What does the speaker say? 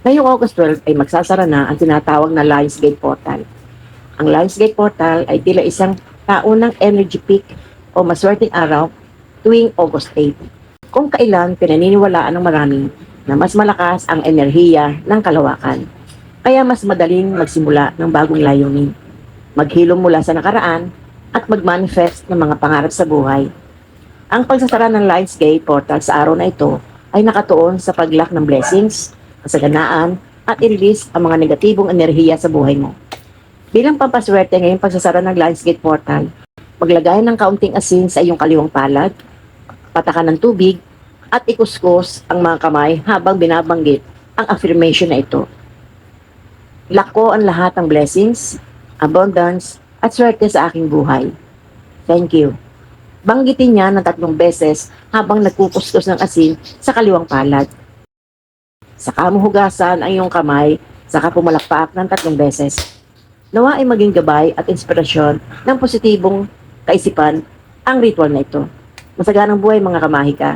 Ngayong August 12 ay magsasara na ang tinatawag na Lionsgate Portal. Ang Lionsgate Portal ay tila isang taunang energy peak o maswerteng araw tuwing August 8, kung kailan pinaniniwalaan ng marami na mas malakas ang enerhiya ng kalawakan. Kaya mas madaling magsimula ng bagong layunin, maghilom mula sa nakaraan at mag-manifest ng mga pangarap sa buhay. Ang pagsasara ng Lionsgate Portal sa araw na ito ay nakatuon sa paglak ng blessings, kasaganaan, at i-release ang mga negatibong enerhiya sa buhay mo. Bilang pampaswerte ngayong pagsasara ng Lionsgate Portal, maglagay ng kaunting asin sa iyong kaliwang palad, patakan ng tubig, at ikuskus ang mga kamay habang binabanggit ang affirmation na ito. Lako ang lahat ng blessings, abundance, at swerte sa aking buhay. Thank you. Banggitin niya ng 3 beses habang nagkukuskus ng asin sa kaliwang palad. Saka mo hugasan ang iyong kamay, saka pumalakpak ng 3 beses. Nawa ay maging gabay at inspirasyon ng positibong kaisipan ang ritual na ito. Masaganang buhay mga kamahika.